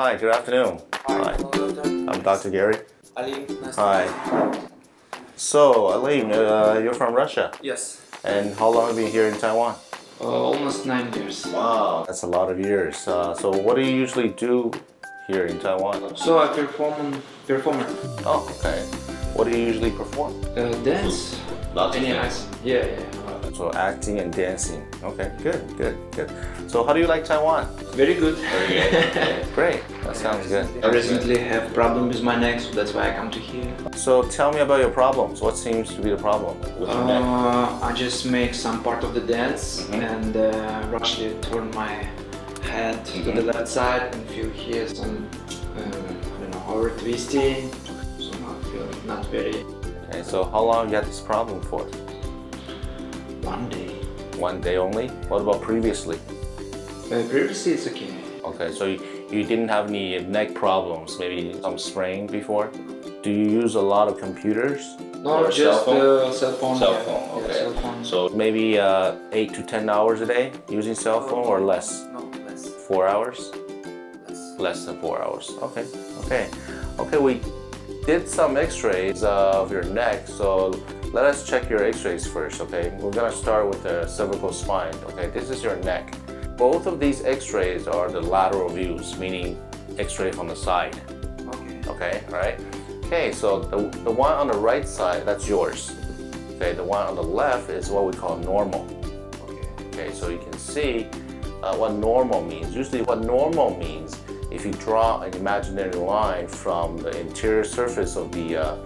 Hi, good afternoon. Hi, hello, doctor. I'm Dr. Gary. Ali, nice Hi. to meet you. So, Alim, you're from Russia. Yes. And how long have you been here in Taiwan? Almost 9 years. Wow, that's a lot of years. So what do you usually do here in Taiwan? So I performer. Oh, okay. What do you usually perform? Dance. Lots of things. Yeah. So acting and dancing. Okay, good. So how do you like Taiwan? Very good. Very good. Great. That sounds good. I recently have problem with my neck, so that's why I come to here. So tell me about your problems. What seems to be the problem with your neck? I just make some part of the dance and rushly turn my head to the left side and feel here some, I don't know, over twisting. So now I feel not very. Okay, so how long you had this problem for? 1 day. 1 day only? What about previously? Previously it's okay. Okay, so you didn't have any neck problems, maybe some sprain before? Do you use a lot of computers? No, or just cell phone? cell phone. Okay. Yeah, cell phone. So maybe 8 to 10 hours a day using cell phone or less? No, less. 4 hours? Less. Less than 4 hours. Okay, we did some x-rays of your neck, so let us check your x-rays first, okay? We're gonna start with the cervical spine, okay? This is your neck. Both of these x-rays are the lateral views, meaning x-ray from the side. Okay, all right? Okay, so the one on the right side, that's yours. Okay, the one on the left is what we call normal. Okay, so you can see what normal means. Usually what normal means, if you draw an imaginary line from the interior surface of the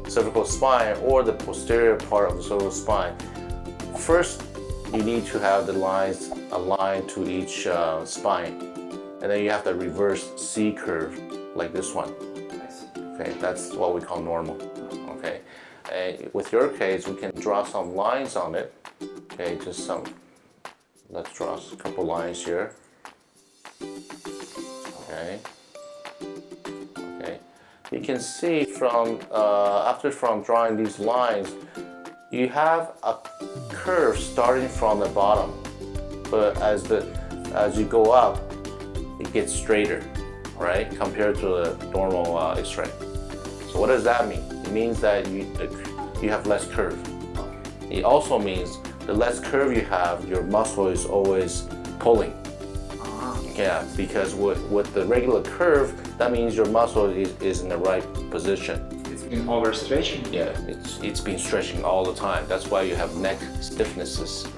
cervical spine or the posterior part of the cervical spine, first you need to have the lines aligned to each spine, and then you have the reverse C curve like this one. Okay, that's what we call normal. Okay, and with your case, we can draw some lines on it. Okay, just some. Let's draw a couple lines here. Okay. You can see from drawing these lines, you have a curve starting from the bottom, but as you go up, it gets straighter, right? Compared to the normal X-ray. So what does that mean? It means that you have less curve. It also means the less curve you have, your muscle is always pulling. Yeah, because with the regular curve, that means your muscle is in the right position. It's been overstretching? Yeah, it's been stretching all the time. That's why you have neck stiffnesses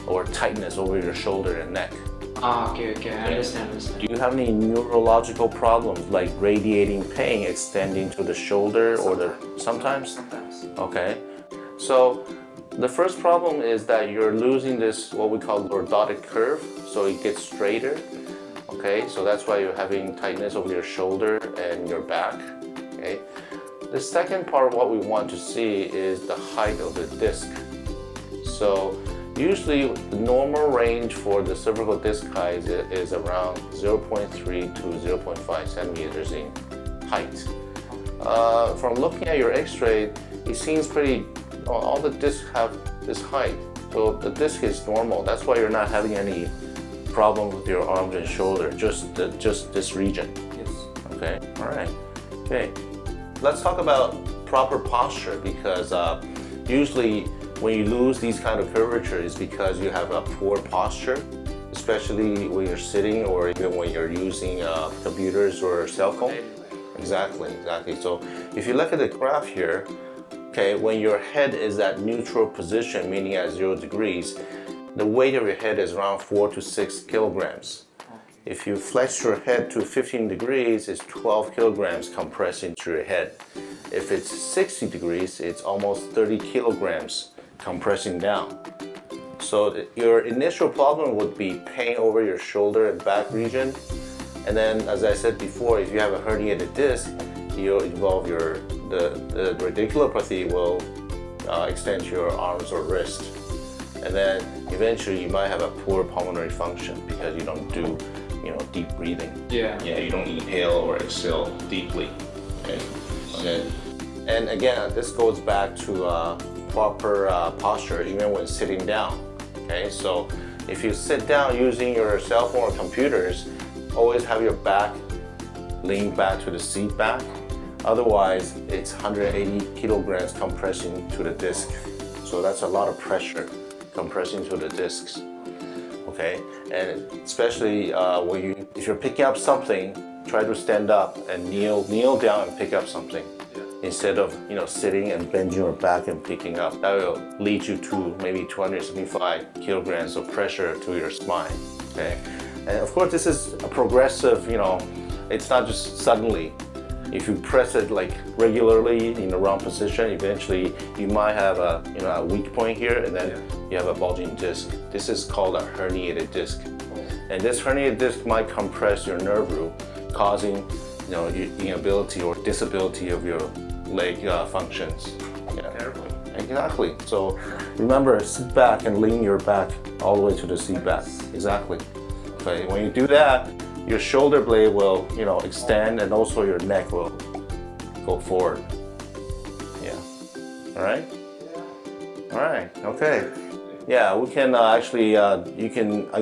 or tightness over your shoulder and neck. Okay, I understand. Do you have any neurological problems like radiating pain extending to the shoulder or sometimes? Sometimes. Okay, so the first problem is that you're losing this, what we call lordotic curve, so it gets straighter. Okay, so that's why you're having tightness over your shoulder and your back. Okay, the second part of what we want to see is the height of the disc. So usually the normal range for the cervical disc height is around 0.3 to 0.5 centimeters in height. From looking at your x-ray, it seems all the discs have this height. So the disc is normal. That's why you're not having any problem with your arms and shoulder, just this region. Yes. Okay, all right. Okay, let's talk about proper posture, because usually when you lose these kind of curvature is because you have a poor posture, especially when you're sitting or even when you're using computers or cell phone. Exactly. So if you look at the graph here, okay, when your head is at neutral position, meaning at 0 degrees, the weight of your head is around 4 to 6 kilograms. If you flex your head to 15 degrees, it's 12 kilograms compressed into your head. If it's 60 degrees, it's almost 30 kilograms compressing down. So your initial problem would be pain over your shoulder and back region. And then, as I said before, if you have a herniated disc, you'll involve the radiculopathy will extend to your arms or wrist. And then eventually you might have a poor pulmonary function because you don't do, deep breathing. Yeah, you don't inhale or exhale deeply. Okay. And again, this goes back to proper posture even when sitting down. Okay, so if you sit down using your cell phone or computers, always have your back lean back to the seat back. Otherwise, it's 180 kilograms compressing to the disc. So that's a lot of pressure compressing to the discs. Okay, and especially if you're picking up something, try to stand up and kneel down and pick up something. Instead of sitting and bending your back and picking up. That will lead you to maybe 275 kilograms of pressure to your spine. Okay, and of course this is a progressive. It's not just suddenly. If you press it like regularly in the wrong position, eventually you might have a weak point here, and then you have a bulging disc. This is called a herniated disc, and this herniated disc might compress your nerve root, causing inability or disability of your leg functions. Terrible. Exactly. So remember, sit back and lean your back all the way to the seat back. Exactly. Okay. When you do that, your shoulder blade will extend, and also your neck will go forward. Yeah. All right. All right. Okay. Yeah, we can actually. I'm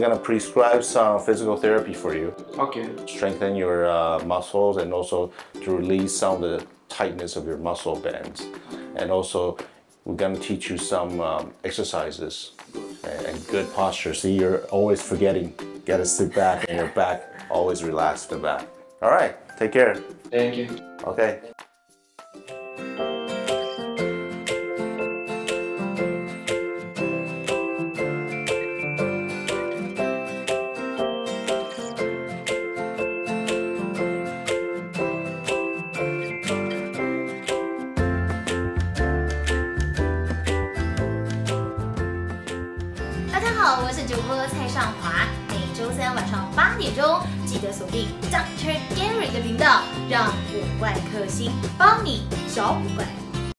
gonna prescribe some physical therapy for you. Okay. Strengthen your muscles, and also to release some of the tightness of your muscle bands. And also, we're gonna teach you some exercises and good posture. See, you're always forgetting. You gotta sit back, and your back always relax the back. All right. Take care. Thank you. Okay.大家好，我是主播蔡尚华，每周三晚上8点钟记得锁定 Dr. Gary 的频道，让古怪克星帮你找古怪。